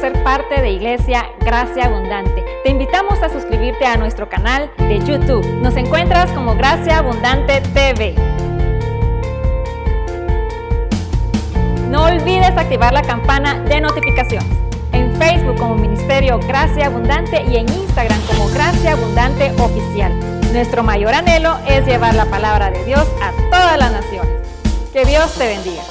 ser parte de Iglesia Gracia Abundante. Te invitamos a suscribirte a nuestro canal de YouTube. Nos encuentras como Gracia Abundante TV. No olvides activar la campana de notificaciones. En Facebook como Ministerio Gracia Abundante y en Instagram como Gracia Abundante Oficial. Nuestro mayor anhelo es llevar la palabra de Dios a todas las naciones. Que Dios te bendiga.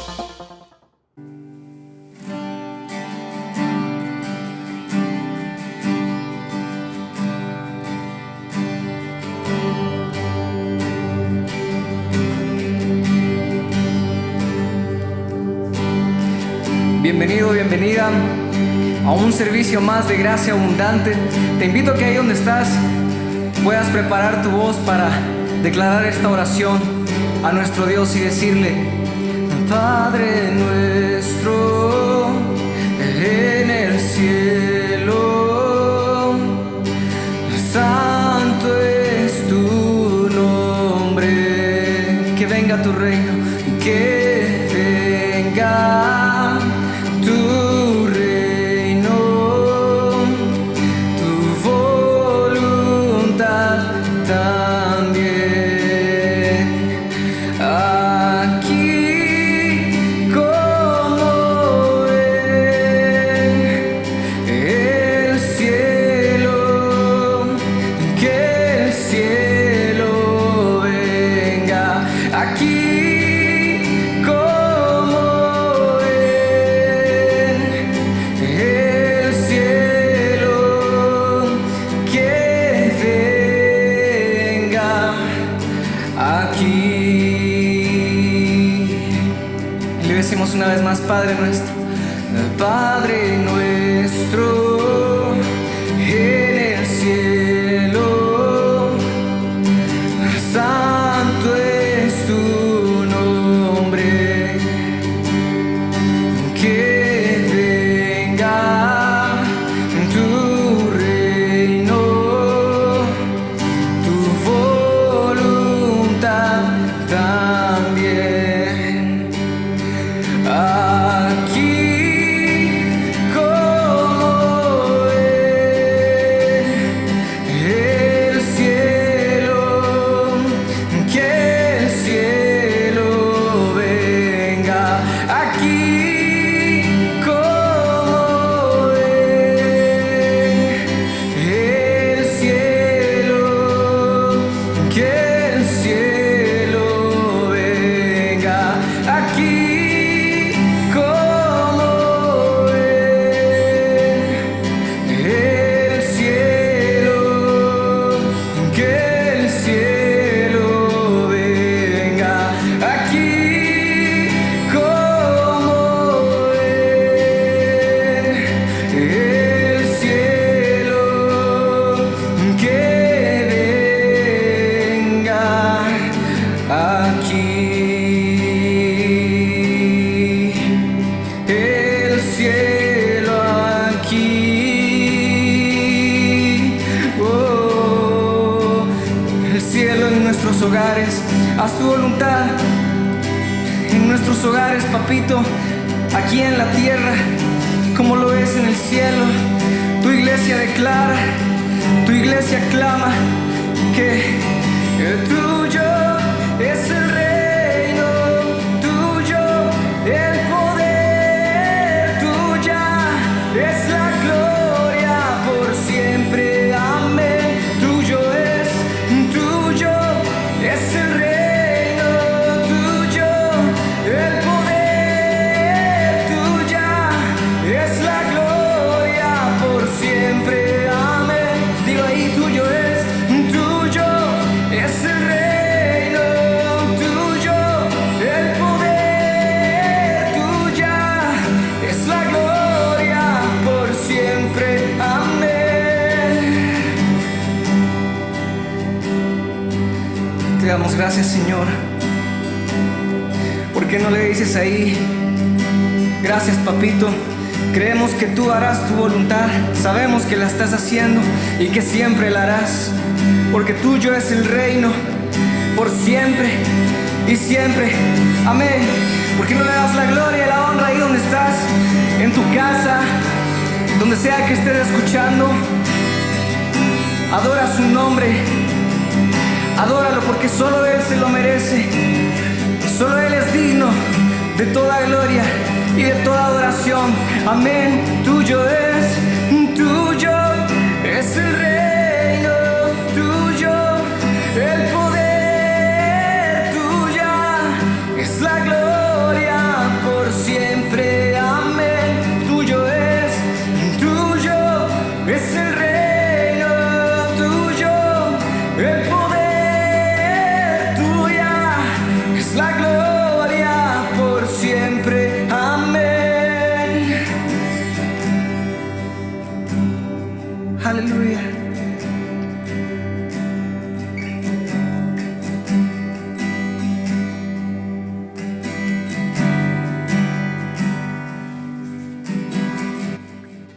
Bienvenido, bienvenida a un servicio más de Gracia Abundante. Te invito a que ahí donde estás puedas preparar tu voz para declarar esta oración a nuestro Dios y decirle: Padre nuestro en el cielo, santo es tu nombre, que venga tu reino y que venga tu reino, tu voluntad también, aquí como en el cielo, que el cielo venga, aquí una vez más, Padre nuestro, Padre nuestro en el cielo, santo es tu nombre, que venga tu reino, tu voluntad también. Aquí como en el cielo, que el cielo venga. Aquí como en el cielo, que el cielo venga. Aquí hogares, haz tu voluntad en nuestros hogares, papito, aquí en la tierra, como lo es en el cielo. Tu iglesia declara, tu iglesia clama que tuyo es el reino, tuyo el poder, tuya es la gloria por siempre, amén. Tuyo es el reino, tuyo el poder, tuya es la gloria por siempre, amén. Digo ahí, tuyo es el reino, tuyo el poder, tuya es la gloria por siempre, amén. Te damos gracias, Señor. ¿Por qué no le dices ahí: gracias, papito? Creemos que tú harás tu voluntad, sabemos que la estás haciendo y que siempre la harás, porque tuyo es el reino por siempre y siempre, amén. ¿Por qué no le das la gloria y la honra ahí donde estás? En tu casa, Donde sea que estés escuchando, adora su nombre. Adóralo porque solo Él se lo merece. Solo Él es digno de toda gloria y de toda adoración. Amén. Tuyo es el reino, tuyo el poder, tuya es la gloria por siempre. Amén. Tuyo es el reino, tuyo el poder, tuya es la gloria por siempre. Amén. Aleluya.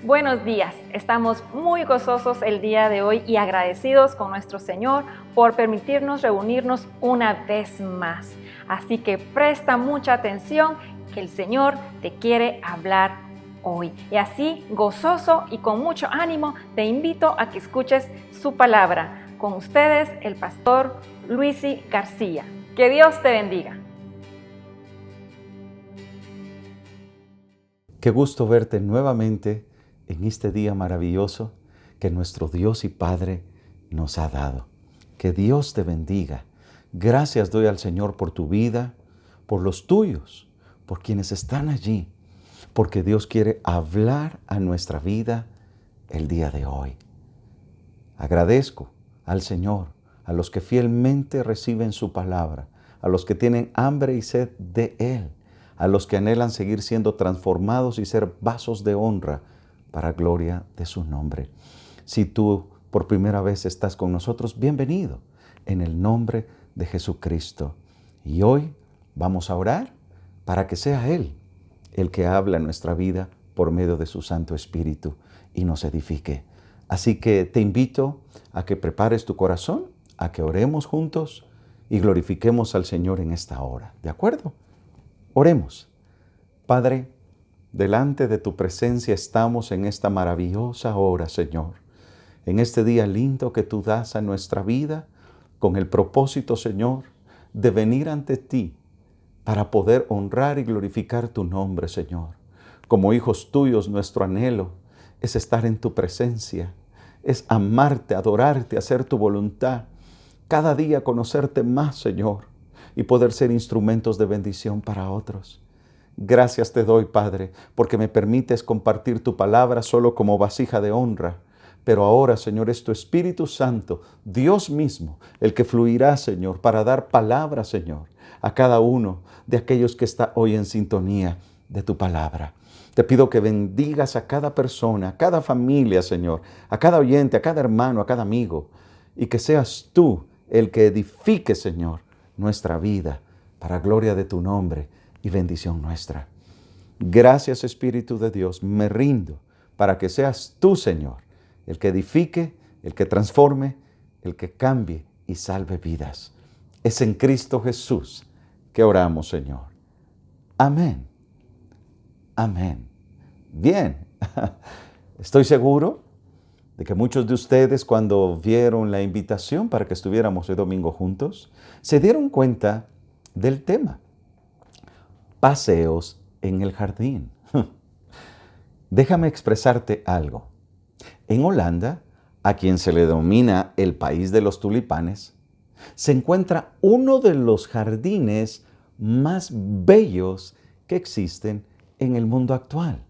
Buenos días, estamos muy gozosos el día de hoy y agradecidos con nuestro Señor por permitirnos reunirnos una vez más. Así que presta mucha atención que el Señor te quiere hablar hoy. Y así, gozoso y con mucho ánimo, te invito a que escuches su palabra. Con ustedes, el pastor Luisi García. Que Dios te bendiga. Qué gusto verte nuevamente en este día maravilloso que nuestro Dios y Padre nos ha dado. Que Dios te bendiga. Gracias doy al Señor por tu vida, por los tuyos, por quienes están allí, porque Dios quiere hablar a nuestra vida el día de hoy. Agradezco al Señor, a los que fielmente reciben su palabra, a los que tienen hambre y sed de Él, a los que anhelan seguir siendo transformados y ser vasos de honra para gloria de su nombre. Si tú por primera vez estás con nosotros, bienvenido en el nombre de Jesucristo. Y hoy vamos a orar para que sea Él el que habla en nuestra vida por medio de su Santo Espíritu y nos edifique. Así que te invito a que prepares tu corazón, a que oremos juntos y glorifiquemos al Señor en esta hora. ¿De acuerdo? Oremos. Padre, delante de tu presencia estamos en esta maravillosa hora, Señor. En este día lindo que tú das a nuestra vida, con el propósito, Señor, de venir ante ti para poder honrar y glorificar tu nombre, Señor. Como hijos tuyos, nuestro anhelo es estar en tu presencia, es amarte, adorarte, hacer tu voluntad. Cada día conocerte más, Señor, y poder ser instrumentos de bendición para otros. Gracias te doy, Padre, porque me permites compartir tu palabra solo como vasija de honra. Pero ahora, Señor, es tu Espíritu Santo, Dios mismo, el que fluirá, Señor, para dar palabra, Señor, a cada uno de aquellos que está hoy en sintonía de tu palabra. Te pido que bendigas a cada persona, a cada familia, Señor, a cada oyente, a cada hermano, a cada amigo, y que seas tú el que edifique, Señor, nuestra vida para gloria de tu nombre y bendición nuestra. Gracias, Espíritu de Dios, me rindo para que seas tú, Señor, el que edifique, el que transforme, el que cambie y salve vidas. Es en Cristo Jesús que oramos, Señor. Amén. Amén. Bien, estoy seguro de que muchos de ustedes, cuando vieron la invitación para que estuviéramos hoy domingo juntos, se dieron cuenta del tema. Paseos en el jardín. Déjame expresarte algo. En Holanda, a quien se le denomina el país de los tulipanes, se encuentra uno de los jardines más bellos que existen en el mundo actual.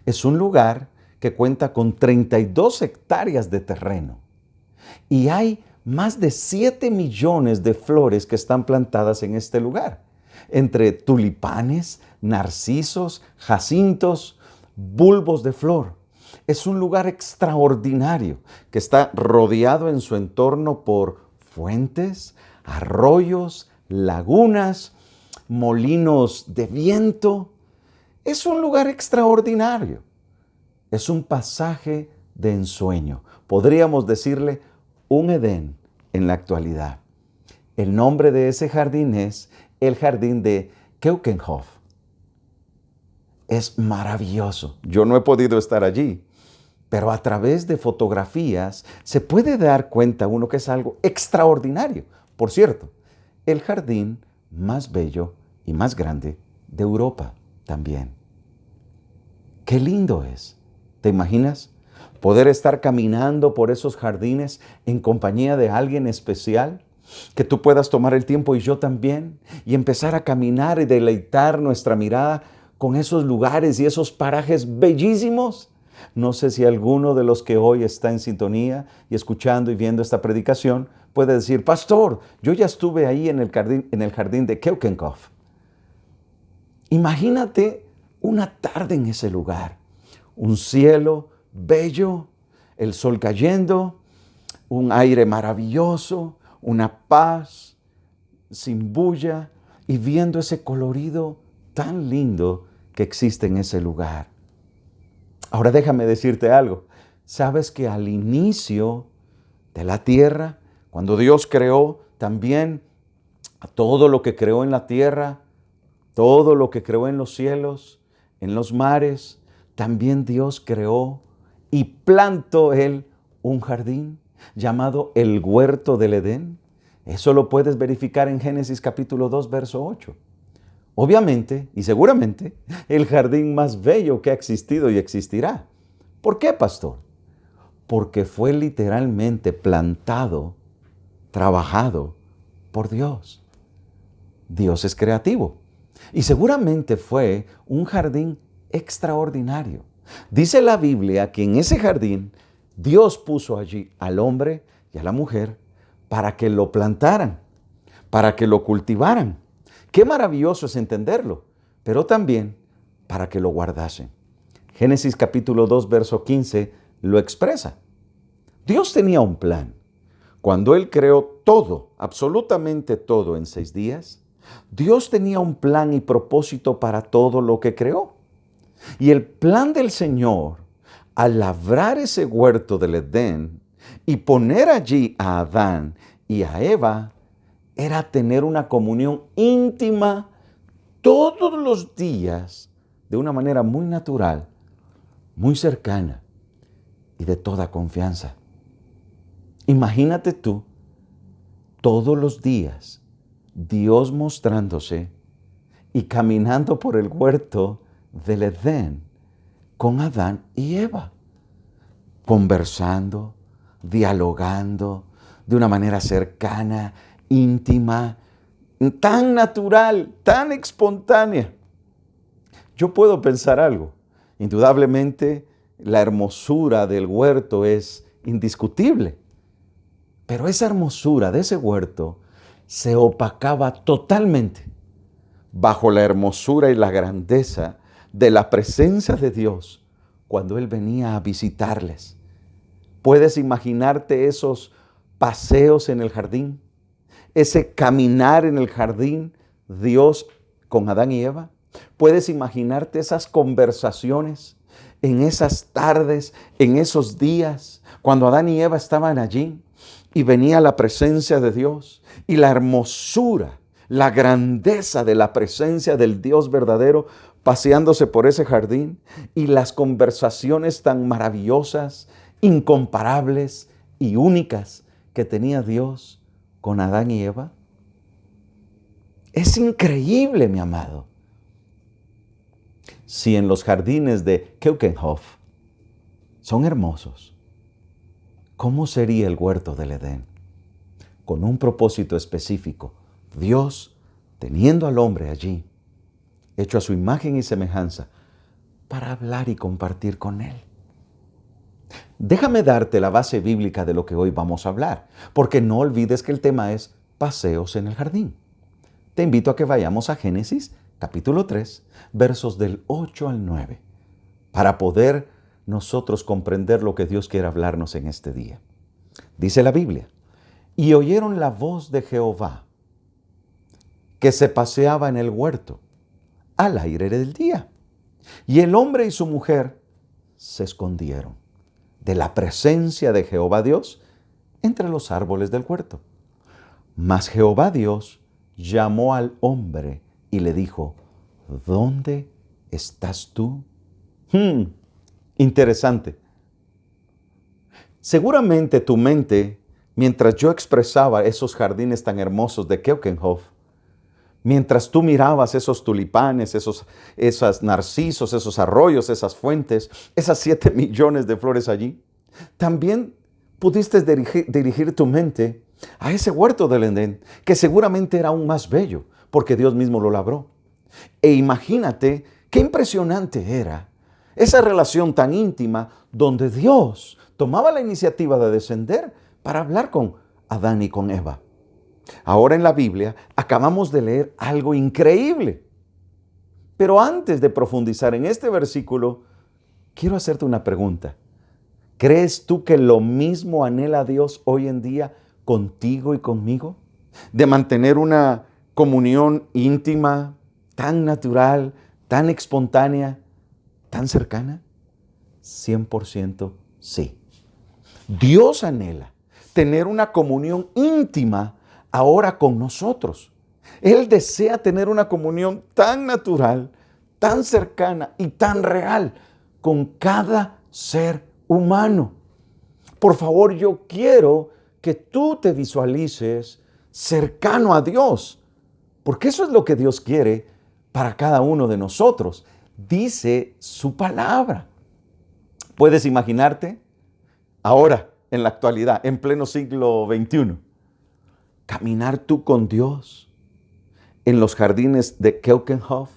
Es un lugar que cuenta con 32 hectáreas de terreno y hay más de 7 millones de flores que están plantadas en este lugar, entre tulipanes, narcisos, jacintos, bulbos de flor. Es un lugar extraordinario que está rodeado en su entorno por fuentes, arroyos, lagunas, molinos de viento. Es un lugar extraordinario. Es un pasaje de ensueño. Podríamos decirle un Edén en la actualidad. El nombre de ese jardín es el jardín de Keukenhof. es maravilloso. Yo no he podido estar allí, pero a través de fotografías se puede dar cuenta uno que es algo extraordinario. Por cierto, el jardín más bello y más grande de Europa también. ¡Qué lindo es! ¿Te imaginas poder estar caminando por esos jardines en compañía de alguien especial? Que tú puedas tomar el tiempo y yo también, y empezar a caminar y deleitar nuestra mirada con esos lugares y esos parajes bellísimos. No sé si alguno de los que hoy está en sintonía y escuchando y viendo esta predicación puede decir: pastor, yo ya estuve ahí en el jardín de Keukenkopf. Imagínate una tarde en ese lugar, un cielo bello, el sol cayendo, un aire maravilloso, una paz sin bulla y viendo ese colorido tan lindo que existe en ese lugar. Ahora déjame decirte algo. ¿Sabes que al inicio de la tierra, cuando Dios creó también a todo lo que creó en la tierra, todo lo que creó en los cielos, en los mares, también Dios creó y plantó Él un jardín llamado el huerto del Edén? Eso lo puedes verificar en Génesis capítulo 2, verso 8. Obviamente y seguramente el jardín más bello que ha existido y existirá. ¿Por qué, pastor? Porque fue literalmente plantado, trabajado por Dios. Dios es creativo y seguramente fue un jardín extraordinario. Dice la Biblia que en ese jardín Dios puso allí al hombre y a la mujer para que lo plantaran, para que lo cultivaran. Qué maravilloso es entenderlo, pero también para que lo guardasen. Génesis capítulo 2, verso 15 lo expresa. Dios tenía un plan. Cuando Él creó todo, absolutamente todo en 6 días, Dios tenía un plan y propósito para todo lo que creó. Y el plan del Señor, al labrar ese huerto del Edén y poner allí a Adán y a Eva, era tener una comunión íntima todos los días de una manera muy natural, muy cercana y de toda confianza. Imagínate tú, todos los días, Dios mostrándose y caminando por el huerto del Edén con Adán y Eva, conversando, dialogando de una manera cercana, íntima, tan natural, tan espontánea. Yo puedo pensar algo. Indudablemente, la hermosura del huerto es indiscutible. Pero esa hermosura de ese huerto se opacaba totalmente bajo la hermosura y la grandeza de la presencia de Dios cuando Él venía a visitarles. ¿Puedes imaginarte esos paseos en el jardín? Ese caminar en el jardín, Dios con Adán y Eva. ¿Puedes imaginarte esas conversaciones en esas tardes, en esos días, cuando Adán y Eva estaban allí y venía la presencia de Dios y la hermosura, la grandeza de la presencia del Dios verdadero paseándose por ese jardín y las conversaciones tan maravillosas, incomparables y únicas que tenía Dios con Adán y Eva? Es increíble, mi amado. Si en los jardines de Keukenkopf son hermosos, ¿cómo sería el huerto del Edén? Con un propósito específico, Dios teniendo al hombre allí, hecho a su imagen y semejanza, para hablar y compartir con él. Déjame darte la base bíblica de lo que hoy vamos a hablar, porque no olvides que el tema es paseos en el jardín. Te invito a que vayamos a Génesis capítulo 3, versos del 8 al 9, para poder nosotros comprender lo que Dios quiere hablarnos en este día. Dice la Biblia: y oyeron la voz de Jehová, que se paseaba en el huerto al aire del día. Y el hombre y su mujer se escondieron de la presencia de Jehová Dios entre los árboles del huerto. Mas Jehová Dios llamó al hombre y le dijo: ¿dónde estás tú? Interesante. Seguramente tu mente, mientras yo expresaba esos jardines tan hermosos de Keukenhof, mientras tú mirabas esos tulipanes, esos narcisos, esos arroyos, esas fuentes, esas 7 millones de flores allí, también pudiste dirigir tu mente a ese huerto del Edén, que seguramente era aún más bello, porque Dios mismo lo labró. E imagínate qué impresionante era esa relación tan íntima donde Dios tomaba la iniciativa de descender para hablar con Adán y con Eva. Ahora en la Biblia acabamos de leer algo increíble. Pero antes de profundizar en este versículo, quiero hacerte una pregunta. ¿Crees tú que lo mismo anhela Dios hoy en día contigo y conmigo? De mantener una comunión íntima, tan natural, tan espontánea, tan cercana. 100% sí. Dios anhela tener una comunión íntima ahora con nosotros. Él desea tener una comunión tan natural, tan cercana y tan real con cada ser humano. Por favor, yo quiero que tú te visualices cercano a Dios, porque eso es lo que Dios quiere para cada uno de nosotros. Dice su palabra. ¿Puedes imaginarte? Ahora, en la actualidad, en pleno siglo XXI, caminar tú con Dios en los jardines de Keukenhof,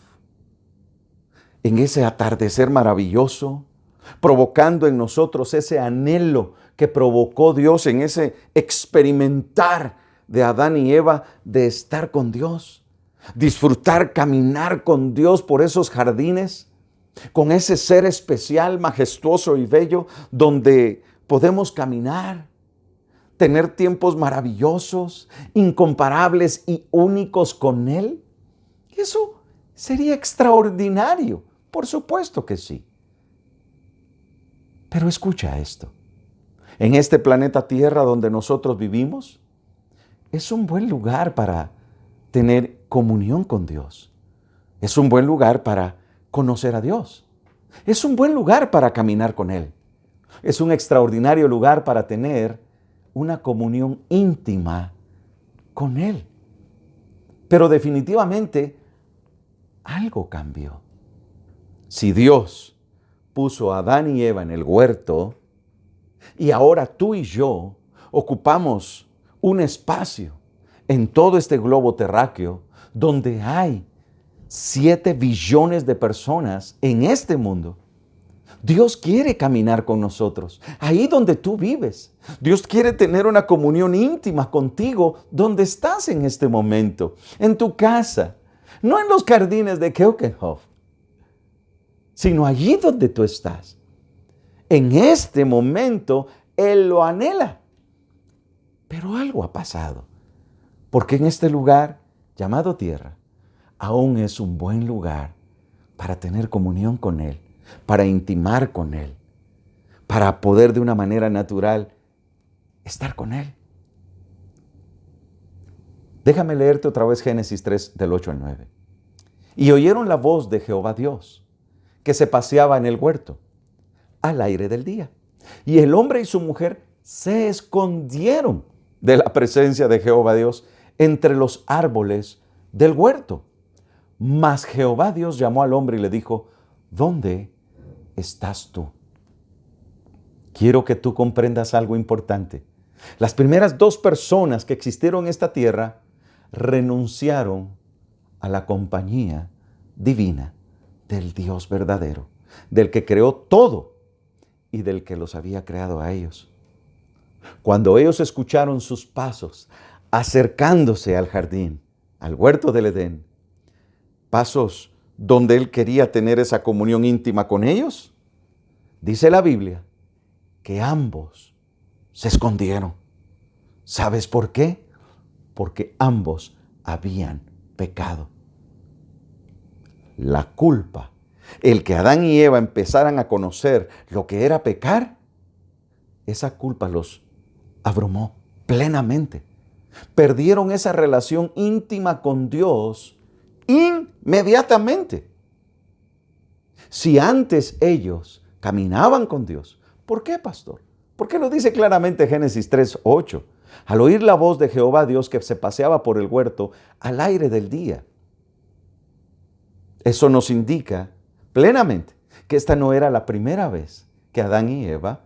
en ese atardecer maravilloso, provocando en nosotros ese anhelo que provocó Dios en ese experimentar de Adán y Eva de estar con Dios, disfrutar, caminar con Dios por esos jardines, con ese ser especial, majestuoso y bello, donde podemos caminar, tener tiempos maravillosos, incomparables y únicos con Él. Eso sería extraordinario, por supuesto que sí. Pero escucha esto. En este planeta Tierra donde nosotros vivimos, es un buen lugar para tener comunión con Dios. Es un buen lugar para conocer a Dios. Es un buen lugar para caminar con Él. Es un extraordinario lugar para tener una comunión íntima con Él. Pero definitivamente algo cambió. Si Dios puso a Adán y Eva en el huerto y ahora tú y yo ocupamos un espacio en todo este globo terráqueo donde hay 7 billones de personas en este mundo, Dios quiere caminar con nosotros, ahí donde tú vives. Dios quiere tener una comunión íntima contigo donde estás en este momento, en tu casa, no en los jardines de Keukenhof, sino allí donde tú estás. En este momento, Él lo anhela. Pero algo ha pasado, porque en este lugar llamado tierra, aún es un buen lugar para tener comunión con Él, para intimar con Él, para poder de una manera natural estar con Él. Déjame leerte otra vez Génesis 3, del 8 al 9. Y oyeron la voz de Jehová Dios, que se paseaba en el huerto, al aire del día. Y el hombre y su mujer se escondieron de la presencia de Jehová Dios entre los árboles del huerto. Mas Jehová Dios llamó al hombre y le dijo, ¿dónde estás tú? Quiero que tú comprendas algo importante. Las primeras 2 personas que existieron en esta tierra renunciaron a la compañía divina del Dios verdadero, del que creó todo y del que los había creado a ellos. Cuando ellos escucharon sus pasos acercándose al jardín, al huerto del Edén, pasos donde Él quería tener esa comunión íntima con ellos, dice la Biblia que ambos se escondieron. ¿Sabes por qué? Porque ambos habían pecado. La culpa, el que Adán y Eva empezaran a conocer lo que era pecar, esa culpa los abrumó plenamente. Perdieron esa relación íntima con Dios inmediatamente. Si antes ellos caminaban con Dios, ¿por qué, pastor? Porque lo dice claramente Génesis 3:8. Al oír la voz de Jehová Dios que se paseaba por el huerto al aire del día. Eso nos indica plenamente que esta no era la primera vez que Adán y Eva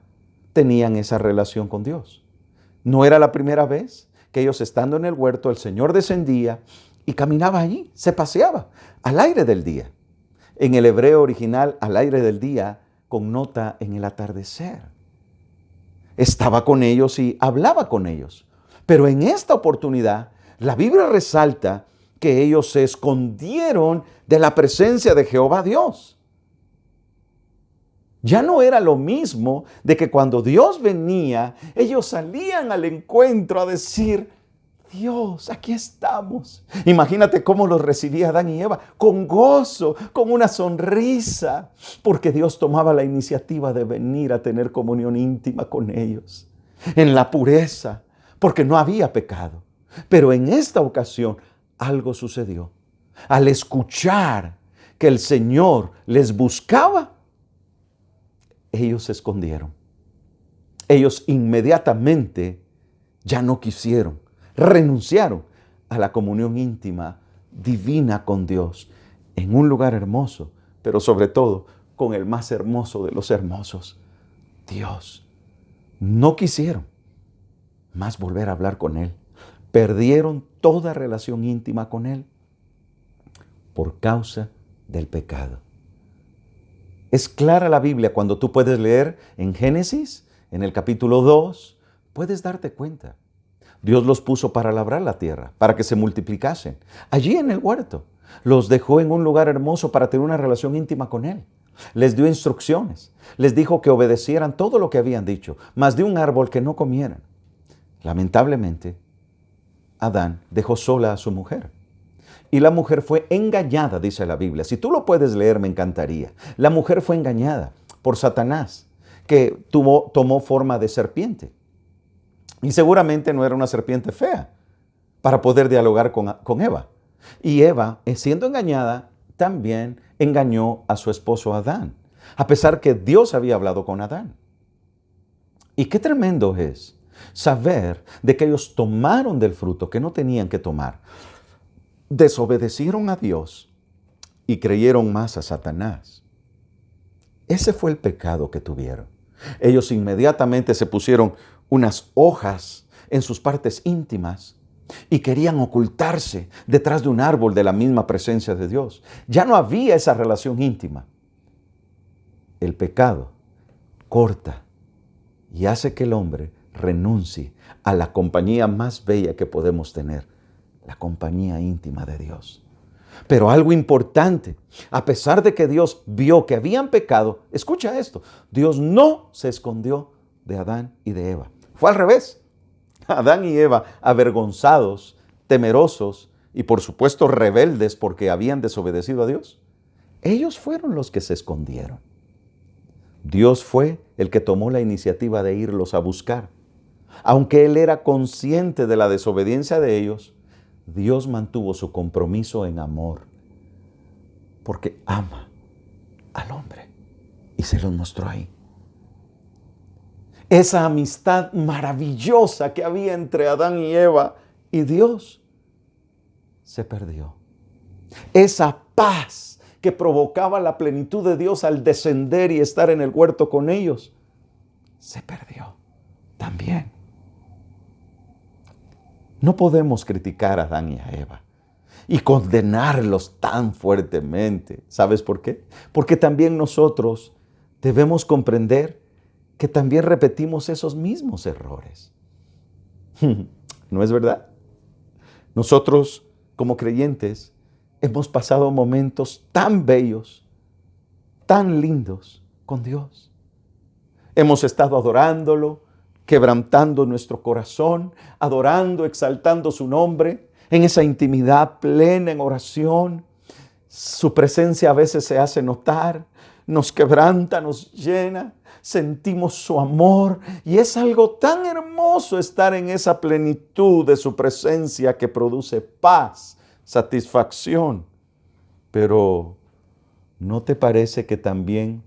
tenían esa relación con Dios. No era la primera vez que ellos, estando en el huerto, el Señor descendía y caminaba allí, se paseaba al aire del día. En el hebreo original, al aire del día connota en el atardecer. Estaba con ellos y hablaba con ellos. Pero en esta oportunidad, la Biblia resalta que ellos se escondieron de la presencia de Jehová Dios. Ya no era lo mismo de que cuando Dios venía, ellos salían al encuentro a decir: Dios, aquí estamos. Imagínate cómo los recibía Adán y Eva, con gozo, con una sonrisa, porque Dios tomaba la iniciativa de venir a tener comunión íntima con ellos, en la pureza, porque no había pecado. Pero en esta ocasión algo sucedió. Al escuchar que el Señor les buscaba, ellos se escondieron. Ellos inmediatamente ya no quisieron, renunciaron a la comunión íntima divina con Dios en un lugar hermoso, pero sobre todo con el más hermoso de los hermosos, Dios. No quisieron más volver a hablar con Él. Perdieron toda relación íntima con Él por causa del pecado. Es clara la Biblia cuando tú puedes leer en Génesis, en el capítulo 2, puedes darte cuenta. Dios los puso para labrar la tierra, para que se multiplicasen. Allí en el huerto, los dejó en un lugar hermoso para tener una relación íntima con Él. Les dio instrucciones, les dijo que obedecieran todo lo que habían dicho, mas de un árbol que no comieran. Lamentablemente, Adán dejó sola a su mujer. Y la mujer fue engañada, dice la Biblia. Si tú lo puedes leer, me encantaría. La mujer fue engañada por Satanás, que tomó forma de serpiente. Y seguramente no era una serpiente fea para poder dialogar con Eva. Y Eva, siendo engañada, también engañó a su esposo Adán, a pesar que Dios había hablado con Adán. Y qué tremendo es saber de que ellos tomaron del fruto que no tenían que tomar. Desobedecieron a Dios y creyeron más a Satanás. Ese fue el pecado que tuvieron. Ellos inmediatamente se pusieron unas hojas en sus partes íntimas y querían ocultarse detrás de un árbol de la misma presencia de Dios. Ya no había esa relación íntima. El pecado corta y hace que el hombre renuncie a la compañía más bella que podemos tener, la compañía íntima de Dios. Pero algo importante, a pesar de que Dios vio que habían pecado, escucha esto, Dios no se escondió de Adán y de Eva. Fue al revés. Adán y Eva, avergonzados, temerosos y por supuesto rebeldes porque habían desobedecido a Dios, ellos fueron los que se escondieron. Dios fue el que tomó la iniciativa de irlos a buscar. Aunque Él era consciente de la desobediencia de ellos, Dios mantuvo su compromiso en amor, porque ama al hombre y se los mostró ahí. Esa amistad maravillosa que había entre Adán y Eva y Dios se perdió. Esa paz que provocaba la plenitud de Dios al descender y estar en el huerto con ellos se perdió también. No podemos criticar a Adán y a Eva y condenarlos tan fuertemente. ¿Sabes por qué? Porque también nosotros debemos comprender que también repetimos esos mismos errores. ¿No es verdad? Nosotros, como creyentes, hemos pasado momentos tan bellos, tan lindos con Dios. Hemos estado adorándolo, quebrantando nuestro corazón, adorando, exaltando su nombre, en esa intimidad plena en oración. Su presencia a veces se hace notar, nos quebranta, nos llena, sentimos su amor y es algo tan hermoso estar en esa plenitud de su presencia que produce paz, satisfacción. Pero ¿no te parece que también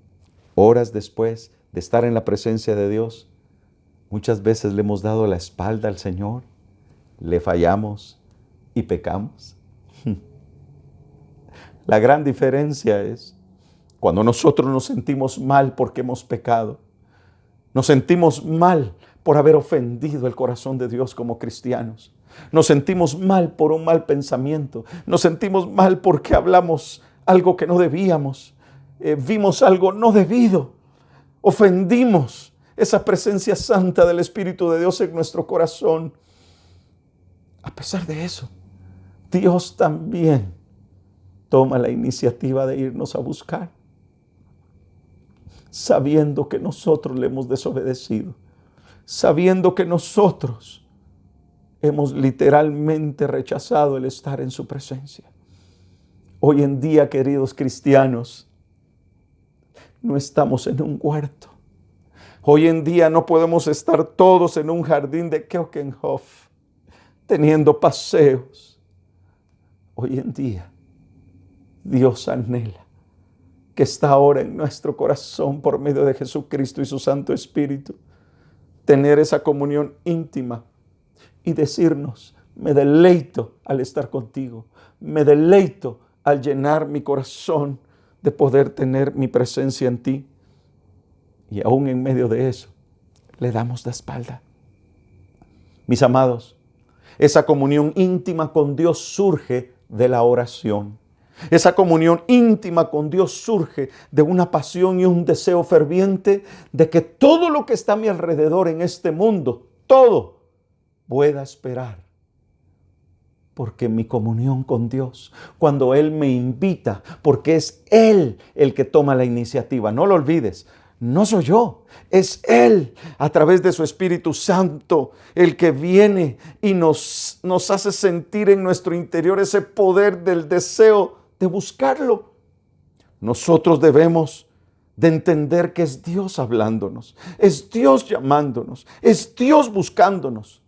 horas después de estar en la presencia de Dios, muchas veces le hemos dado la espalda al Señor, le fallamos y pecamos? La gran diferencia es cuando nosotros nos sentimos mal porque hemos pecado, nos sentimos mal por haber ofendido el corazón de Dios como cristianos, nos sentimos mal por un mal pensamiento, nos sentimos mal porque hablamos algo que no debíamos, vimos algo no debido, ofendimos esa presencia santa del Espíritu de Dios en nuestro corazón. A pesar de eso, Dios también toma la iniciativa de irnos a buscar, sabiendo que nosotros le hemos desobedecido, sabiendo que nosotros hemos literalmente rechazado el estar en su presencia. Hoy en día, queridos cristianos, no estamos en un huerto. Hoy en día no podemos estar todos en un jardín de Keukenhof, teniendo paseos. Hoy en día, Dios anhela que está ahora en nuestro corazón por medio de Jesucristo y su Santo Espíritu, tener esa comunión íntima y decirnos: me deleito al estar contigo, me deleito al llenar mi corazón de poder tener mi presencia en ti. Y aún en medio de eso, le damos la espalda. Mis amados, esa comunión íntima con Dios surge de la oración. Esa comunión íntima con Dios surge de una pasión y un deseo ferviente de que todo lo que está a mi alrededor en este mundo, todo pueda esperar. Porque mi comunión con Dios, cuando Él me invita, porque es Él el que toma la iniciativa, no lo olvides, no soy yo, es Él a través de su Espíritu Santo el que viene y nos hace sentir en nuestro interior ese poder del deseo de buscarlo. Nosotros debemos de entender que es Dios hablándonos, es Dios llamándonos, es Dios buscándonos.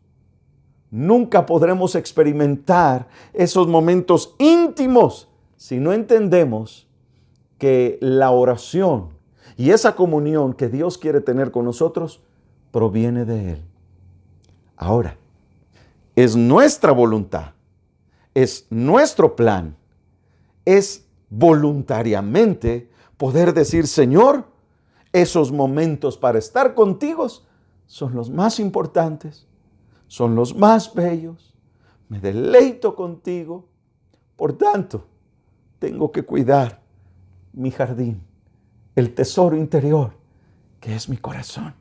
Nunca podremos experimentar esos momentos íntimos si no entendemos que la oración y esa comunión que Dios quiere tener con nosotros proviene de Él. Ahora, es nuestra voluntad, es nuestro plan, es voluntariamente poder decir: Señor, esos momentos para estar contigo son los más importantes, son los más bellos, me deleito contigo, por tanto, tengo que cuidar mi jardín, el tesoro interior, que es mi corazón,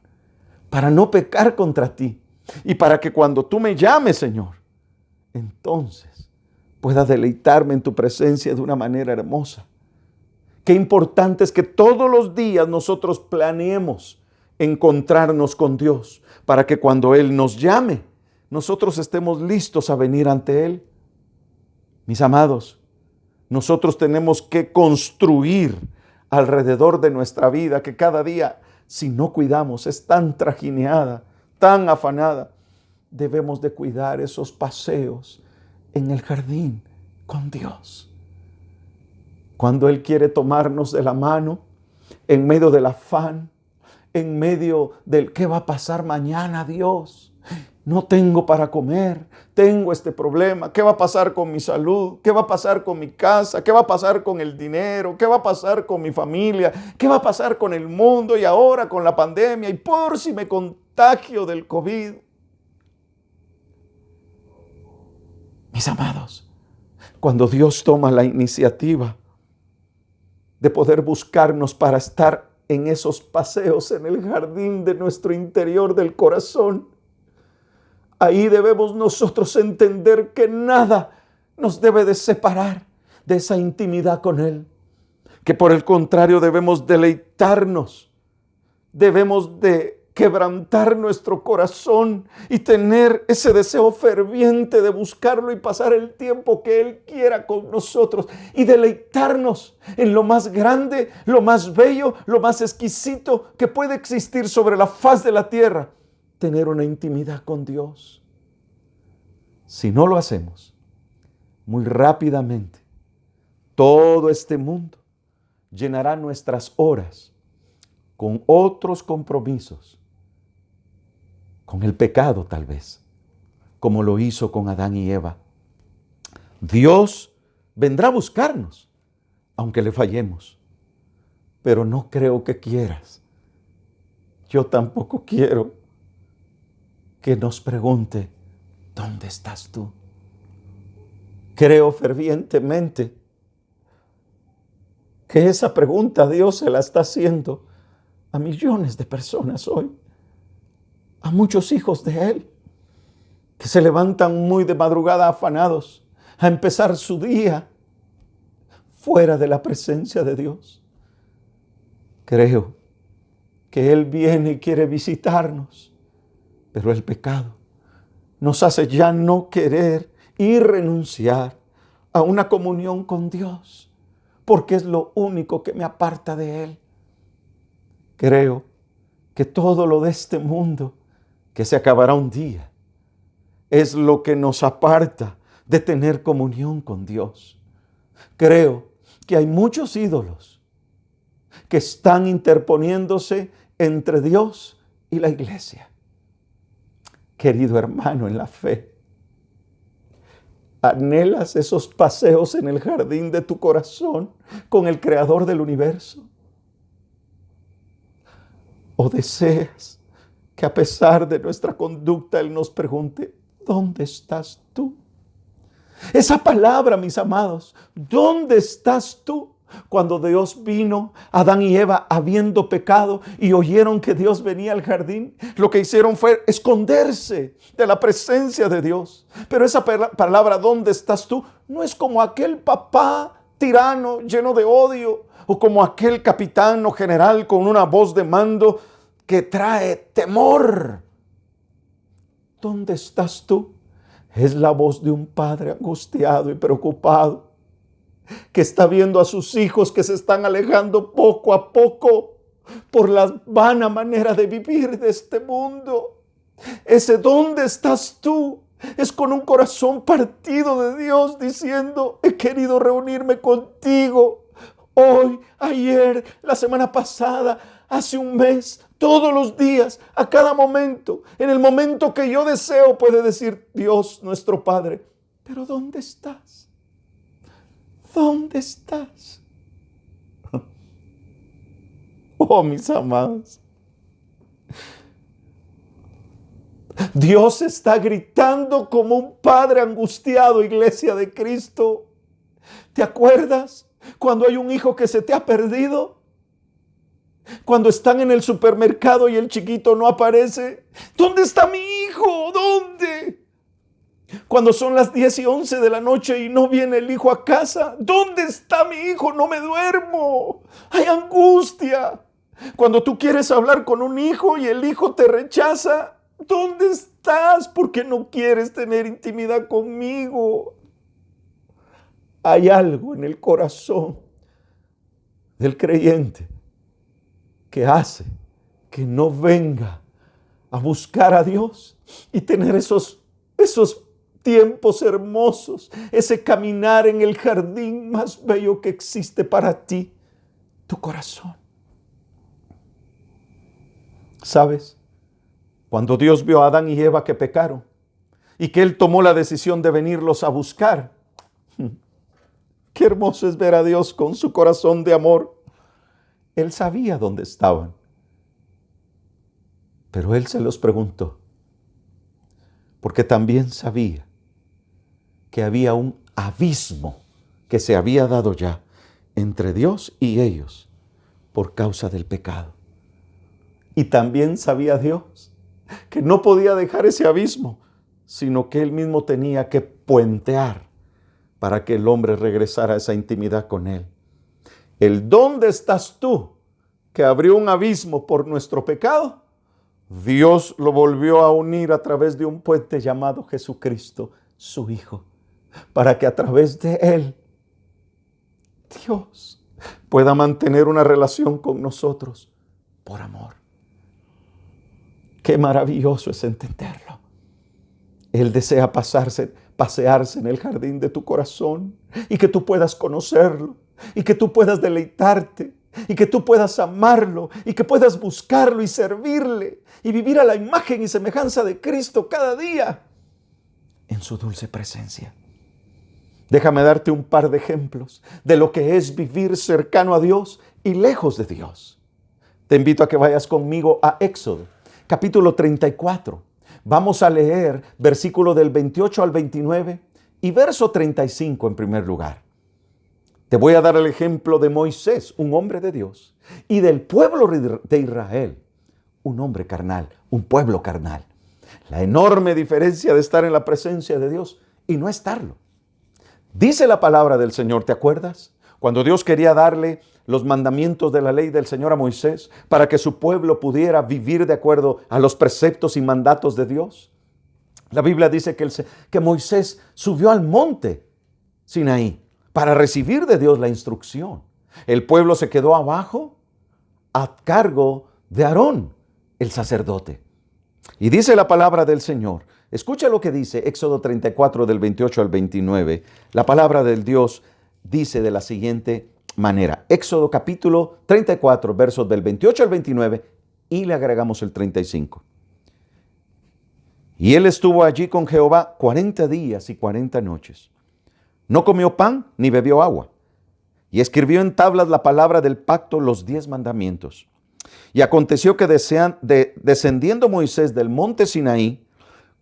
para no pecar contra ti y para que cuando tú me llames, Señor, entonces pueda deleitarme en tu presencia de una manera hermosa. Qué importante es que todos los días nosotros planeemos encontrarnos con Dios para que cuando Él nos llame, nosotros estemos listos a venir ante Él. Mis amados, nosotros tenemos que construir alrededor de nuestra vida, que cada día, si no cuidamos, es tan trajineada, tan afanada. Debemos de cuidar esos paseos en el jardín con Dios. Cuando Él quiere tomarnos de la mano, en medio del afán, en medio del ¿qué va a pasar mañana, Dios? No tengo para comer, tengo este problema, ¿qué va a pasar con mi salud? ¿Qué va a pasar con mi casa? ¿Qué va a pasar con el dinero? ¿Qué va a pasar con mi familia? ¿Qué va a pasar con el mundo y ahora con la pandemia? Y por si me contagio del COVID. Mis amados, cuando Dios toma la iniciativa de poder buscarnos para estar en esos paseos en el jardín de nuestro interior del corazón, ahí debemos nosotros entender que nada nos debe de separar de esa intimidad con Él. Que por el contrario debemos deleitarnos, debemos de quebrantar nuestro corazón y tener ese deseo ferviente de buscarlo y pasar el tiempo que Él quiera con nosotros y deleitarnos en lo más grande, lo más bello, lo más exquisito que puede existir sobre la faz de la tierra. Tener una intimidad con Dios. Si no lo hacemos, muy rápidamente, todo este mundo llenará nuestras horas con otros compromisos, con el pecado tal vez, como lo hizo con Adán y Eva. Dios vendrá a buscarnos, aunque le fallemos, pero no creo que quieras. Yo tampoco quiero que nos pregunte, ¿dónde estás tú? Creo fervientemente que esa pregunta Dios se la está haciendo a millones de personas hoy, a muchos hijos de Él, que se levantan muy de madrugada afanados a empezar su día fuera de la presencia de Dios. Creo que Él viene y quiere visitarnos, pero el pecado nos hace ya no querer y renunciar a una comunión con Dios, porque es lo único que me aparta de Él. Creo que todo lo de este mundo, que se acabará un día, es lo que nos aparta de tener comunión con Dios. Creo que hay muchos ídolos que están interponiéndose entre Dios y la iglesia. Querido hermano en la fe, ¿anhelas esos paseos en el jardín de tu corazón con el Creador del universo? ¿O deseas que a pesar de nuestra conducta Él nos pregunte, ¿dónde estás tú? Esa palabra, mis amados, ¿dónde estás tú? Cuando Dios vino, Adán y Eva habiendo pecado y oyeron que Dios venía al jardín, lo que hicieron fue esconderse de la presencia de Dios. Pero esa palabra, ¿dónde estás tú? No es como aquel papá tirano lleno de odio o como aquel capitán o general con una voz de mando que trae temor. ¿Dónde estás tú? Es la voz de un padre angustiado y preocupado, que está viendo a sus hijos que se están alejando poco a poco por la vana manera de vivir de este mundo. Ese ¿dónde estás tú? Es con un corazón partido de Dios diciendo, he querido reunirme contigo hoy, ayer, la semana pasada, hace un mes, todos los días, a cada momento, en el momento que yo deseo, puede decir Dios nuestro Padre, pero ¿dónde estás? ¿Dónde estás? Oh, mis amados. Dios está gritando como un padre angustiado, iglesia de Cristo. ¿Te acuerdas cuando hay un hijo que se te ha perdido? Cuando están en el supermercado y el chiquito no aparece. ¿Dónde está mi hijo? ¿Dónde? Cuando son las 10 y 11 de la noche y no viene el hijo a casa. ¿Dónde está mi hijo? No me duermo. Hay angustia. Cuando tú quieres hablar con un hijo y el hijo te rechaza. ¿Dónde estás? ¿Por qué no quieres tener intimidad conmigo? Hay algo en el corazón del creyente que hace que no venga a buscar a Dios y tener esos tiempos hermosos, ese caminar en el jardín más bello que existe para ti, tu corazón. ¿Sabes? Cuando Dios vio a Adán y Eva que pecaron y que Él tomó la decisión de venirlos a buscar, qué hermoso es ver a Dios con su corazón de amor. Él sabía dónde estaban, pero Él se los preguntó, porque también sabía que había un abismo que se había dado ya entre Dios y ellos por causa del pecado. Y también sabía Dios que no podía dejar ese abismo, sino que Él mismo tenía que puentear para que el hombre regresara a esa intimidad con Él. El ¿dónde estás tú? Que abrió un abismo por nuestro pecado, Dios lo volvió a unir a través de un puente llamado Jesucristo, su Hijo, para que a través de Él, Dios pueda mantener una relación con nosotros por amor. Qué maravilloso es entenderlo. Él desea pasearse en el jardín de tu corazón y que tú puedas conocerlo y que tú puedas deleitarte y que tú puedas amarlo y que puedas buscarlo y servirle y vivir a la imagen y semejanza de Cristo cada día en su dulce presencia. Déjame darte un par de ejemplos de lo que es vivir cercano a Dios y lejos de Dios. Te invito a que vayas conmigo a Éxodo, capítulo 34. Vamos a leer versículo del 28 al 29 y verso 35 en primer lugar. Te voy a dar el ejemplo de Moisés, un hombre de Dios, y del pueblo de Israel, un hombre carnal, un pueblo carnal. La enorme diferencia de estar en la presencia de Dios y no estarlo. Dice la palabra del Señor, ¿te acuerdas? Cuando Dios quería darle los mandamientos de la ley del Señor a Moisés para que su pueblo pudiera vivir de acuerdo a los preceptos y mandatos de Dios. La Biblia dice que Moisés subió al monte Sinaí para recibir de Dios la instrucción. El pueblo se quedó abajo a cargo de Aarón, el sacerdote. Y dice la palabra del Señor. Escucha lo que dice Éxodo 34 del 28 al 29. La palabra del Dios dice de la siguiente manera. Éxodo capítulo 34, versos del 28 al 29 y le agregamos el 35. Y él estuvo allí con Jehová 40 días y 40 noches. No comió pan ni bebió agua. Y escribió en tablas la palabra del pacto, los 10 mandamientos. Y aconteció que descendiendo Moisés del monte Sinaí,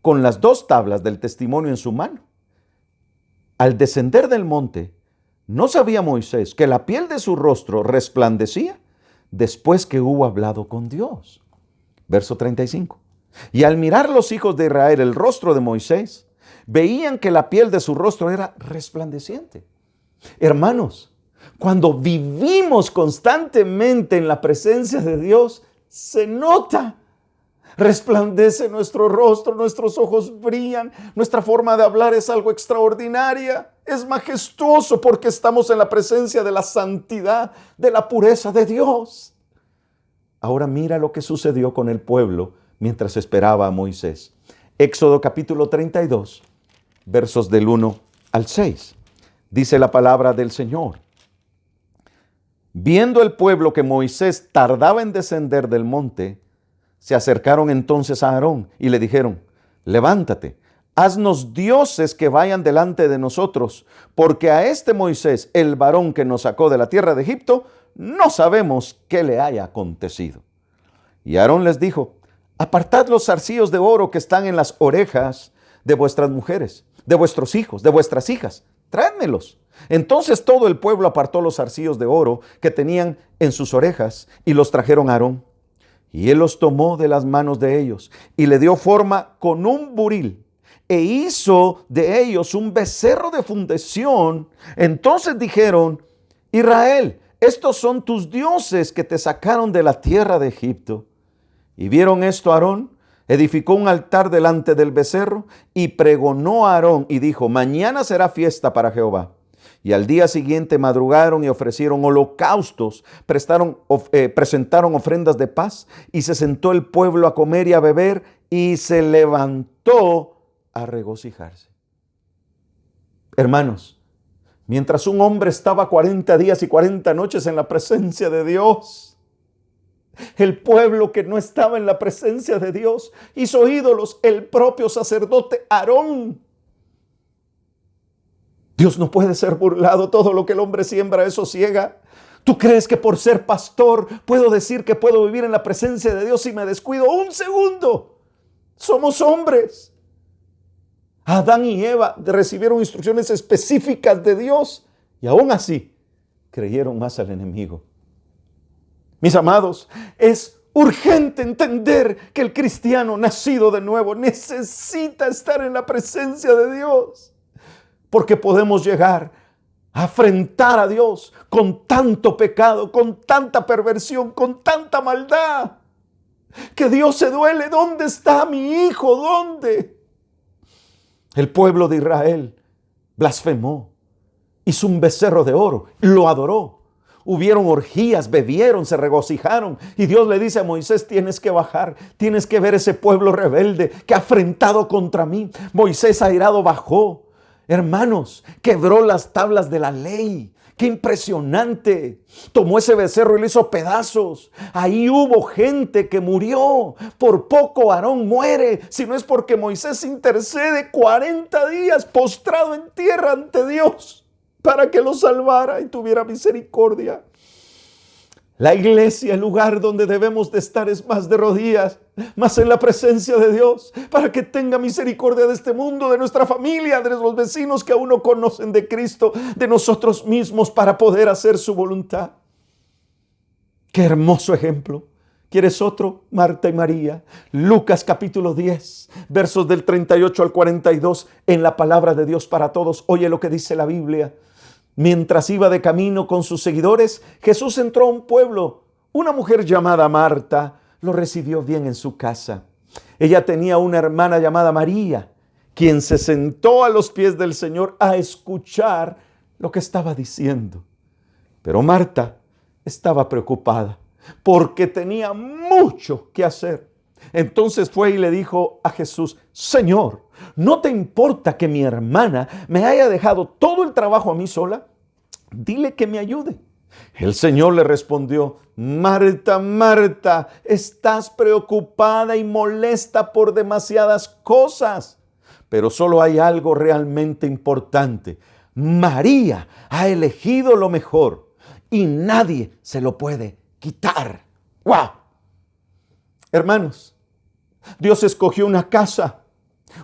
con las 2 tablas del testimonio en su mano, al descender del monte, no sabía Moisés que la piel de su rostro resplandecía después que hubo hablado con Dios. Verso 35. Y al mirar los hijos de Israel el rostro de Moisés, veían que la piel de su rostro era resplandeciente. Hermanos, cuando vivimos constantemente en la presencia de Dios, se nota. Resplandece nuestro rostro, nuestros ojos brillan, nuestra forma de hablar es algo extraordinaria, es majestuoso porque estamos en la presencia de la santidad, de la pureza de Dios. Ahora mira lo que sucedió con el pueblo mientras esperaba a Moisés. Éxodo capítulo 32, versos del 1 al 6. Dice la palabra del Señor. Viendo el pueblo que Moisés tardaba en descender del monte, se acercaron entonces a Aarón y le dijeron, levántate, haznos dioses que vayan delante de nosotros, porque a este Moisés, el varón que nos sacó de la tierra de Egipto, no sabemos qué le haya acontecido. Y Aarón les dijo, apartad los zarcillos de oro que están en las orejas de vuestras mujeres, de vuestros hijos, de vuestras hijas, tráedmelos. Entonces todo el pueblo apartó los zarcillos de oro que tenían en sus orejas y los trajeron a Aarón. Y él los tomó de las manos de ellos y le dio forma con un buril e hizo de ellos un becerro de fundición. Entonces dijeron, Israel, estos son tus dioses que te sacaron de la tierra de Egipto. Y vieron esto Aarón, edificó un altar delante del becerro y pregonó a Aarón y dijo, mañana será fiesta para Jehová. Y al día siguiente madrugaron y ofrecieron holocaustos, presentaron ofrendas de paz y se sentó el pueblo a comer y a beber y se levantó a regocijarse. Hermanos, mientras un hombre estaba 40 días y 40 noches en la presencia de Dios, el pueblo que no estaba en la presencia de Dios hizo ídolos, el propio sacerdote Aarón. Dios no puede ser burlado, todo lo que el hombre siembra, eso ciega. ¿Tú crees que por ser pastor puedo decir que puedo vivir en la presencia de Dios si me descuido un segundo? Somos hombres. Adán y Eva recibieron instrucciones específicas de Dios y aún así creyeron más al enemigo. Mis amados, es urgente entender que el cristiano nacido de nuevo necesita estar en la presencia de Dios. Porque podemos llegar a afrentar a Dios con tanto pecado, con tanta perversión, con tanta maldad, que Dios se duele. ¿Dónde está mi hijo? ¿Dónde? El pueblo de Israel blasfemó, hizo un becerro de oro, lo adoró. Hubieron orgías, bebieron, se regocijaron. Y Dios le dice a Moisés, tienes que bajar, tienes que ver ese pueblo rebelde que ha afrentado contra mí. Moisés airado bajó. Hermanos, quebró las tablas de la ley, ¡Qué impresionante! Tomó ese becerro y lo hizo pedazos. Ahí hubo gente que murió. Por poco Aarón muere, si no es porque Moisés intercede 40 días postrado en tierra ante Dios para que lo salvara y tuviera misericordia. La iglesia, el lugar donde debemos de estar, es más de rodillas, más en la presencia de Dios, para que tenga misericordia de este mundo, de nuestra familia, de los vecinos que aún no conocen de Cristo, de nosotros mismos, para poder hacer su voluntad. Qué hermoso ejemplo. ¿Quieres otro? Marta y María. Lucas capítulo 10, versos del 38 al 42, en la palabra de Dios para todos. Oye lo que dice la Biblia. Mientras iba de camino con sus seguidores, Jesús entró a un pueblo. Una mujer llamada Marta lo recibió bien en su casa. Ella tenía una hermana llamada María, quien se sentó a los pies del Señor a escuchar lo que estaba diciendo. Pero Marta estaba preocupada porque tenía mucho que hacer. Entonces fue y le dijo a Jesús: Señor, ¿no te importa que mi hermana me haya dejado todo el trabajo a mí sola? Dile que me ayude. El Señor le respondió: Marta, Marta, estás preocupada y molesta por demasiadas cosas, pero solo hay algo realmente importante. María ha elegido lo mejor y nadie se lo puede quitar. ¡Wow! Hermanos, Dios escogió una casa.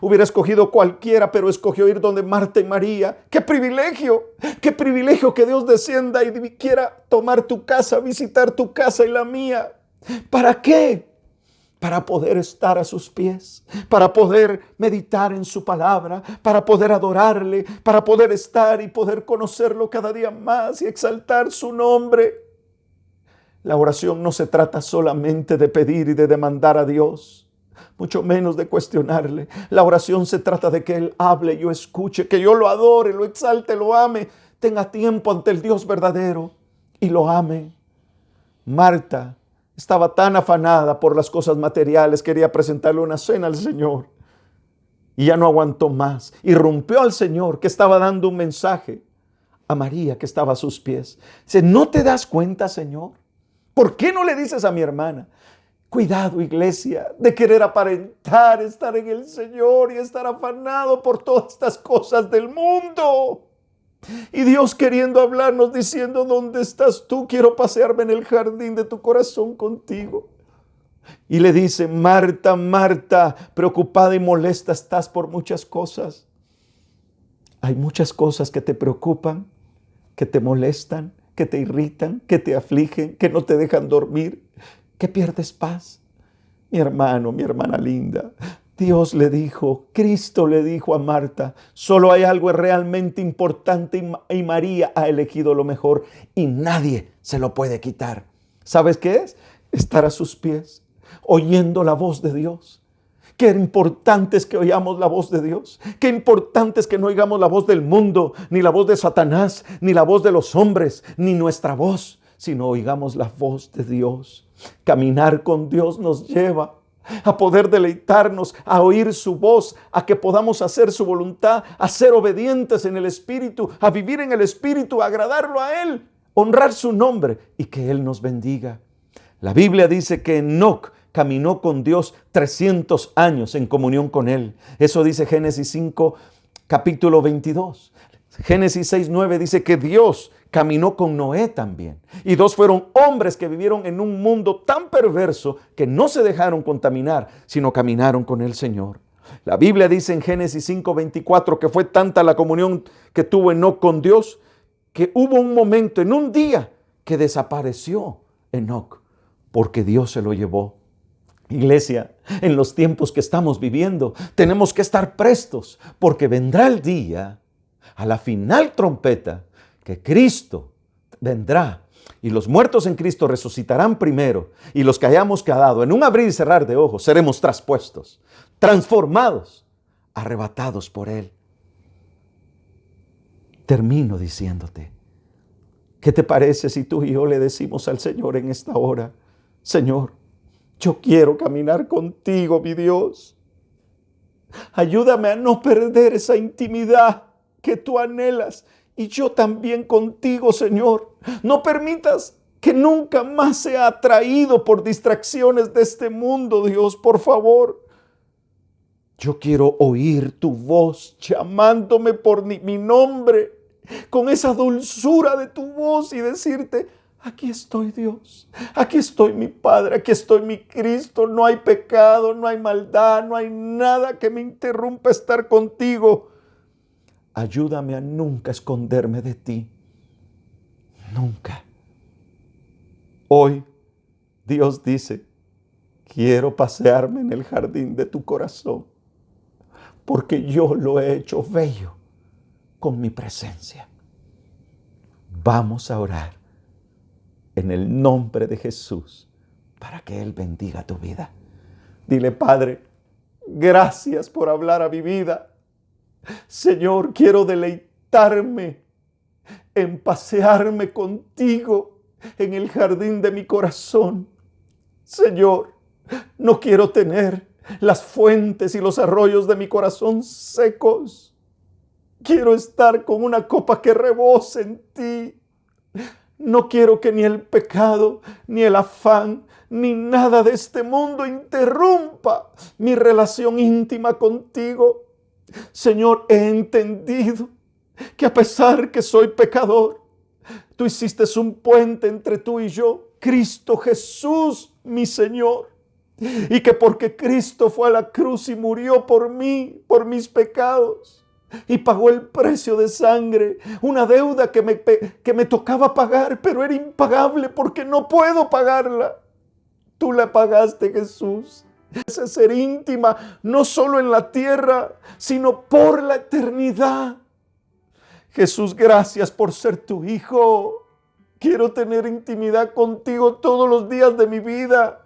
Hubiera escogido cualquiera, pero escogió ir donde Marta y María. ¡Qué privilegio! ¡Qué privilegio que Dios descienda y quiera tomar tu casa, visitar tu casa y la mía! ¿Para qué? Para poder estar a sus pies, para poder meditar en su palabra, para poder adorarle, para poder estar y poder conocerlo cada día más y exaltar su nombre. La oración no se trata solamente de pedir y de demandar a Dios, mucho menos de cuestionarle. La oración se trata de que Él hable, yo escuche, que yo lo adore, lo exalte, lo ame, tenga tiempo ante el Dios verdadero y lo ame. Marta estaba tan afanada por las cosas materiales, quería presentarle una cena al Señor y ya no aguantó más. Irrumpió al Señor, que estaba dando un mensaje a María, que estaba a sus pies. Dice: ¿no te das cuenta, Señor? ¿Por qué no le dices a mi hermana? Cuidado, iglesia, de querer aparentar estar en el Señor y estar afanado por todas estas cosas del mundo. Y Dios queriendo hablarnos, diciendo: ¿dónde estás tú? Quiero pasearme en el jardín de tu corazón contigo. Y le dice: Marta, Marta, preocupada y molesta estás por muchas cosas. Hay muchas cosas que te preocupan, que te molestan, que te irritan, que te afligen, que no te dejan dormir, que pierdes paz. Mi hermano, mi hermana linda, Dios le dijo, Cristo le dijo a Marta: solo hay algo realmente importante y María ha elegido lo mejor y nadie se lo puede quitar. ¿Sabes qué es? Estar a sus pies, oyendo la voz de Dios. Qué importante es que oigamos la voz de Dios. Qué importante es que no oigamos la voz del mundo, ni la voz de Satanás, ni la voz de los hombres, ni nuestra voz, sino oigamos la voz de Dios. Caminar con Dios nos lleva a poder deleitarnos, a oír su voz, a que podamos hacer su voluntad, a ser obedientes en el Espíritu, a vivir en el Espíritu, a agradarlo a Él, honrar su nombre y que Él nos bendiga. La Biblia dice que Enoc caminó con Dios 300 años en comunión con Él. Eso dice Génesis 5, capítulo 22. Génesis 6, 9 dice que Dios caminó con Noé también. Y dos fueron hombres que vivieron en un mundo tan perverso que no se dejaron contaminar, sino caminaron con el Señor. La Biblia dice en Génesis 5, 24 que fue tanta la comunión que tuvo Enoc con Dios que hubo un momento, en un día, que desapareció Enoc porque Dios se lo llevó. Iglesia, en los tiempos que estamos viviendo, tenemos que estar prestos porque vendrá el día, a la final trompeta, que Cristo vendrá y los muertos en Cristo resucitarán primero y los que hayamos quedado en un abrir y cerrar de ojos seremos traspuestos, transformados, arrebatados por Él. Termino diciéndote, ¿qué te parece si tú y yo le decimos al Señor en esta hora: Señor, yo quiero caminar contigo, mi Dios. Ayúdame a no perder esa intimidad que tú anhelas y yo también contigo, Señor. No permitas que nunca más sea atraído por distracciones de este mundo, Dios, por favor. Yo quiero oír tu voz llamándome por mi nombre, con esa dulzura de tu voz y decirte: aquí estoy, Dios, aquí estoy, mi Padre, aquí estoy, mi Cristo. No hay pecado, no hay maldad, no hay nada que me interrumpa estar contigo. Ayúdame a nunca esconderme de ti, nunca. Hoy Dios dice: quiero pasearme en el jardín de tu corazón, porque yo lo he hecho bello con mi presencia. Vamos a orar en el nombre de Jesús para que Él bendiga tu vida. Dile: Padre, gracias por hablar a mi vida. Señor, quiero deleitarme en pasearme contigo en el jardín de mi corazón. Señor, no quiero tener las fuentes y los arroyos de mi corazón secos. Quiero estar con una copa que rebose en ti. No quiero que ni el pecado, ni el afán, ni nada de este mundo interrumpa mi relación íntima contigo. Señor, he entendido que a pesar que soy pecador, tú hiciste un puente entre tú y yo, Cristo Jesús, mi Señor. Y que porque Cristo fue a la cruz y murió por mí, por mis pecados, y pagó el precio de sangre, una deuda que me tocaba pagar, pero era impagable porque no puedo pagarla. Tú la pagaste, Jesús. Ese ser íntima, no solo en la tierra, sino por la eternidad. Jesús, gracias por ser tu Hijo. Quiero tener intimidad contigo todos los días de mi vida.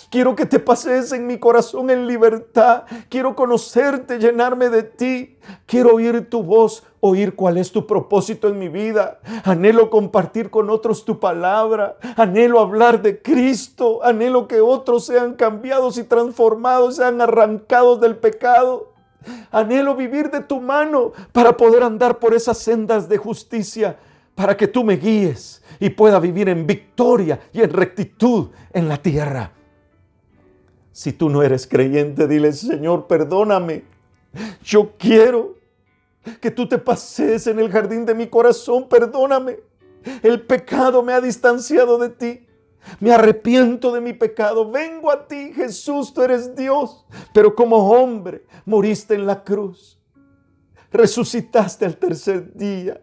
Quiero que te pasees en mi corazón en libertad. Quiero conocerte, llenarme de ti. Quiero oír tu voz, oír cuál es tu propósito en mi vida. Anhelo compartir con otros tu palabra. Anhelo hablar de Cristo. Anhelo que otros sean cambiados y transformados, sean arrancados del pecado. Anhelo vivir de tu mano para poder andar por esas sendas de justicia, para que tú me guíes y pueda vivir en victoria y en rectitud en la tierra. Si tú no eres creyente, dile: Señor, perdóname. Yo quiero que tú te pasees en el jardín de mi corazón. Perdóname. El pecado me ha distanciado de ti. Me arrepiento de mi pecado. Vengo a ti, Jesús, tú eres Dios. Pero como hombre moriste en la cruz. Resucitaste al tercer día.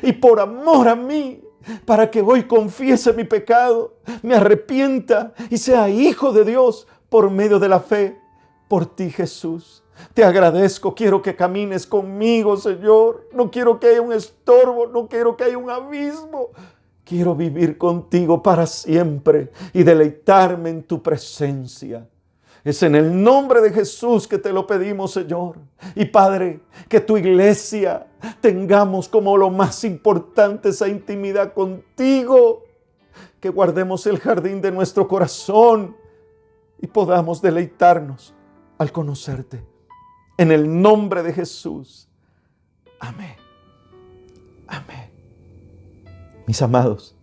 Y por amor a mí, para que hoy confiese mi pecado, me arrepienta y sea hijo de Dios por medio de la fe, por ti, Jesús. Te agradezco, quiero que camines conmigo, Señor. No quiero que haya un estorbo, no quiero que haya un abismo. Quiero vivir contigo para siempre y deleitarme en tu presencia. Es en el nombre de Jesús que te lo pedimos, Señor. Y Padre, que tu iglesia tengamos como lo más importante esa intimidad contigo. Que guardemos el jardín de nuestro corazón y podamos deleitarnos al conocerte. En el nombre de Jesús. Amén. Amén. Mis amados,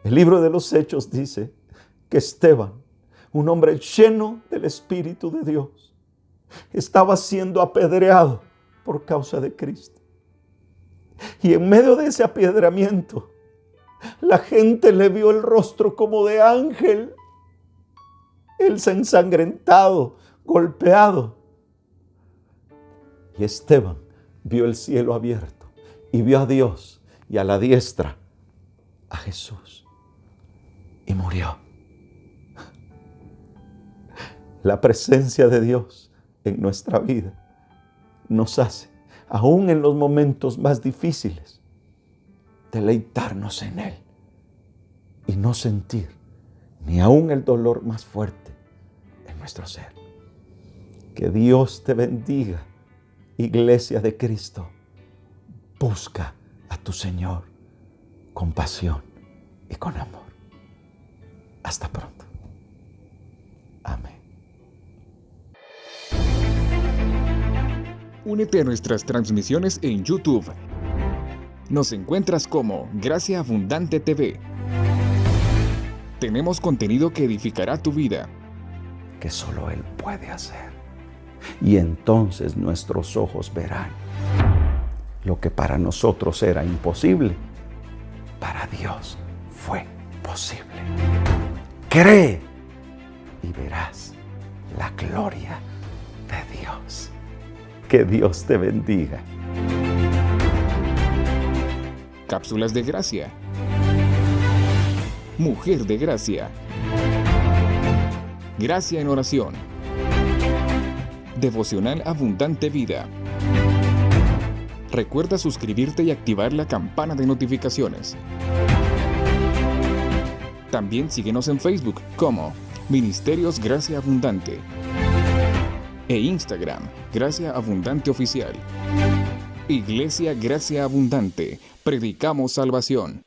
el libro de los Hechos dice que Esteban, un hombre lleno del Espíritu de Dios, estaba siendo apedreado por causa de Cristo. Y en medio de ese apedreamiento, la gente le vio el rostro como de ángel. Él se ensangrentado, golpeado. Y Esteban vio el cielo abierto y vio a Dios y a la diestra a Jesús. Y murió. La presencia de Dios en nuestra vida nos hace, aún en los momentos más difíciles, deleitarnos en Él y no sentir ni aún el dolor más fuerte en nuestro ser. Que Dios te bendiga, Iglesia de Cristo. Busca a tu Señor con pasión y con amor. Hasta pronto. Amén. Únete a nuestras transmisiones en YouTube. Nos encuentras como Gracia Abundante TV. Tenemos contenido que edificará tu vida. Que solo Él puede hacer. Y entonces nuestros ojos verán lo que para nosotros era imposible. Para Dios fue posible. Cree y verás la gloria de Dios. Que Dios te bendiga. Cápsulas de gracia. Mujer de gracia. Gracia en oración. Devocional Abundante Vida. Recuerda suscribirte y activar la campana de notificaciones. También síguenos en Facebook como Ministerios Gracia Abundante e Instagram Gracia Abundante Oficial. Iglesia Gracia Abundante. Predicamos salvación.